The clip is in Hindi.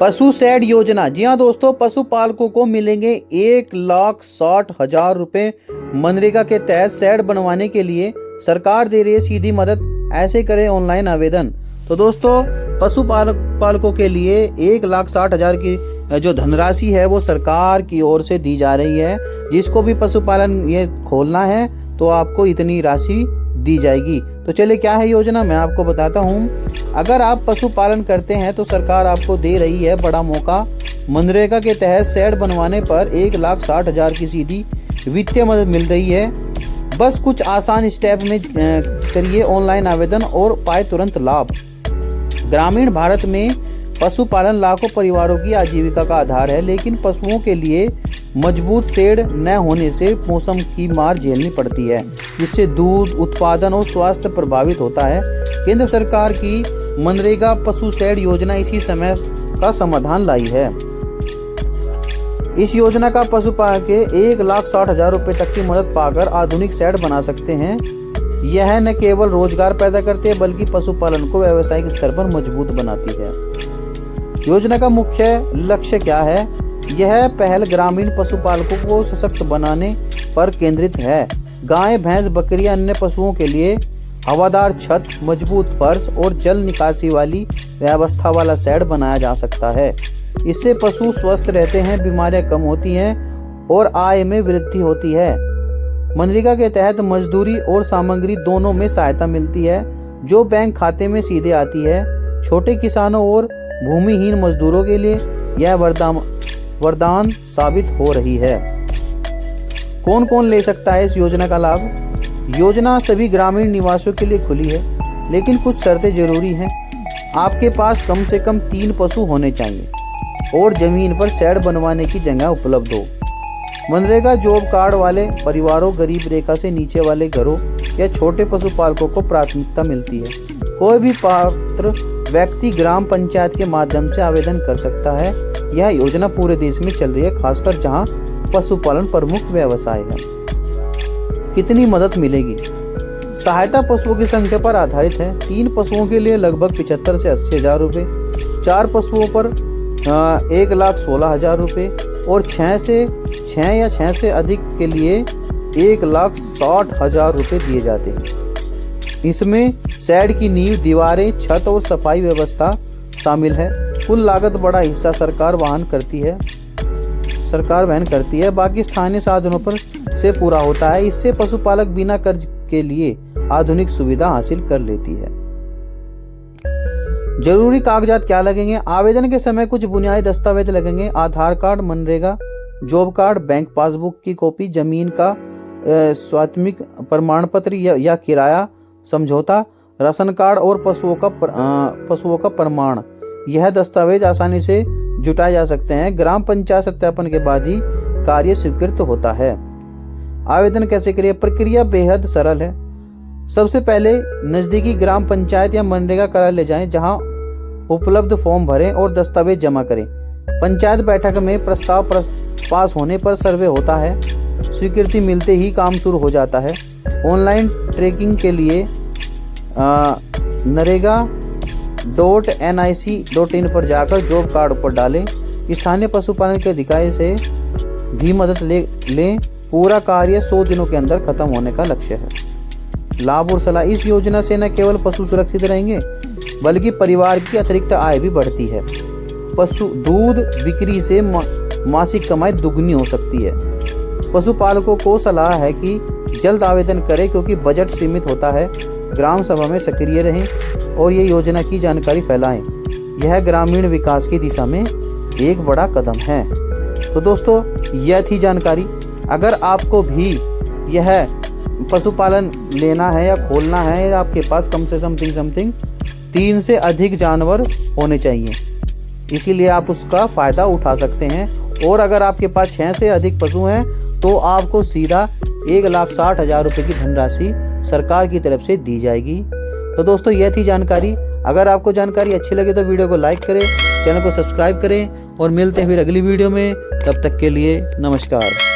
पशु शेड योजना। जी हाँ दोस्तों, पशुपालकों को मिलेंगे 1,60,000 रुपए। मनरेगा के तहत शेड बनवाने के लिए सरकार दे रही है सीधी मदद। ऐसे करें ऑनलाइन आवेदन। तो दोस्तों, पशुपालकों के लिए 1,60,000 की जो धनराशि है वो सरकार की ओर से दी जा रही है। जिसको भी पशुपालन ये खोलना है तो आपको इतनी राशि दी जाएगी। तो चलिए, क्या है योजना, मैं आपको बताता हूँ। अगर आप पशुपालन करते हैं तो सरकार आपको दे रही है बड़ा मौका। मनरेगा के तहत शेड बनवाने पर 1,60,000 की सीधी वित्तीय मदद मिल रही है। बस कुछ आसान स्टेप में करिए ऑनलाइन आवेदन और पाए तुरंत लाभ। ग्रामीण भारत में पशुपालन लाखों परिवारों की आजीविका का आधार है, लेकिन पशुओं के लिए मजबूत शेड न होने से मौसम की मार झेलनी पड़ती है, जिससे दूध उत्पादन और स्वास्थ्य प्रभावित होता है। केंद्र सरकार की मनरेगा पशु शेड योजना इसी समय का समाधान लाई है। इस योजना का पशुपालक के 1,60,000 रुपए तक की मदद पाकर आधुनिक शेड बना सकते हैं। यह न केवल रोजगार पैदा करते हैं बल्कि पशुपालन को व्यावसायिक स्तर पर मजबूत बनाती है। योजना का मुख्य लक्ष्य क्या है? यह पहल ग्रामीण पशुपालकों को सशक्त बनाने पर केंद्रित है। गाय, भैंस, बकरी, अन्य पशुओं के लिए हवादार छत, मजबूत फर्श और जल निकासी वाली व्यवस्था वाला शेड बनाया जा सकता है। इससे पशु स्वस्थ रहते हैं, बीमारियां कम होती हैं और आय में वृद्धि होती है। मनरेगा के तहत मजदूरी और सामग्री दोनों में सहायता मिलती है, जो बैंक खाते में सीधे आती है। छोटे किसानों और भूमिहीन मजदूरों के लिए यह वरदान साबित हो रही है। कौन कौन ले सकता है इस योजना का लाभ? योजना सभी ग्रामीण निवासियों के लिए खुली है, लेकिन कुछ शर्तें जरूरी हैं। आपके पास कम से कम 3 पशु होने चाहिए और जमीन पर शेड बनवाने की जगह उपलब्ध हो। मनरेगा जॉब कार्ड वाले परिवारों, गरीब रेखा से नीचे वाले घरों या छोटे पशुपालकों को प्राथमिकता मिलती है। कोई भी पात्र व्यक्ति ग्राम पंचायत के माध्यम से आवेदन कर सकता है। यह योजना पूरे देश में चल रही है, खासकर जहां पशुपालन प्रमुख व्यवसाय है। कितनी मदद मिलेगी? सहायता पशुओं की संख्या पर आधारित है। 3 पशुओं के लिए लगभग 75 से 80,000 रुपये, 4 पशुओं पर 1,16,000 रुपये और 6 से अधिक के लिए 1,60,000 रुपये दिए जाते हैं। इसमें शेड की नींव, दीवारें, छत और सफाई व्यवस्था शामिल है। कुल लागत बड़ा हिस्सा सरकार वहन करती है, बाकी स्थानीय साधनों पर से पूरा होता है। इससे पशुपालक बिना कर्ज के लिए आधुनिक सुविधा हासिल कर लेती है। जरूरी कागजात क्या लगेंगे? आवेदन के समय कुछ बुनियादी दस्तावेज लगेंगे। आधार कार्ड, मनरेगा जॉब कार्ड, बैंक पासबुक की कॉपी, जमीन का स्वामित्व प्रमाण पत्र या किराया समझौता, राशन कार्ड और पशुओं का प्रमाण। यह दस्तावेज आसानी से जुटाए जा सकते हैं। ग्राम पंचायत सत्यापन के बाद ही कार्य स्वीकृत होता है। आवेदन कैसे करें? प्रक्रिया बेहद सरल है। सबसे पहले नजदीकी ग्राम पंचायत या मनरेगा कार्यालय ले जाएं, जहां उपलब्ध फॉर्म भरें और दस्तावेज जमा करें। पंचायत बैठक में प्रस्ताव पास होने पर सर्वे होता है। स्वीकृति मिलते ही काम शुरू हो जाता है। ऑनलाइन ट्रैकिंग के लिए narega.nic.in पर जाकर जॉब कार्ड पर डालें। स्थानीय पशुपालन के अधिकारी से भी मदद लें। पूरा कार्य 100 दिनों के अंदर खत्म होने का लक्ष्य है। लाभ और सलाह। इस योजना से न केवल पशु सुरक्षित रहेंगे बल्कि परिवार की अतिरिक्त आय भी बढ़ती है। पशु दूध बिक्री से मासिक कमाई दुगनी हो सकती है। पशुपालकों को सलाह है कि जल्द आवेदन करें, क्योंकि बजट सीमित होता है। ग्राम सभा में सक्रिय रहें और ये योजना की जानकारी फैलाएं। यह ग्रामीण विकास की दिशा में एक बड़ा कदम है। तो दोस्तों, यह थी जानकारी। अगर आपको भी यह पशुपालन लेना है या खोलना है, या आपके पास कम से समथिंग 3 से अधिक जानवर होने चाहिए, इसीलिए आप उसका फ़ायदा उठा सकते हैं। और अगर आपके पास 6 से अधिक पशु हैं तो आपको सीधा 1,60,000 रुपये की धनराशि सरकार की तरफ से दी जाएगी। तो दोस्तों, यह थी जानकारी। अगर आपको जानकारी अच्छी लगे तो वीडियो को लाइक करें, चैनल को सब्सक्राइब करें और मिलते हैं फिर अगली वीडियो में। तब तक के लिए नमस्कार।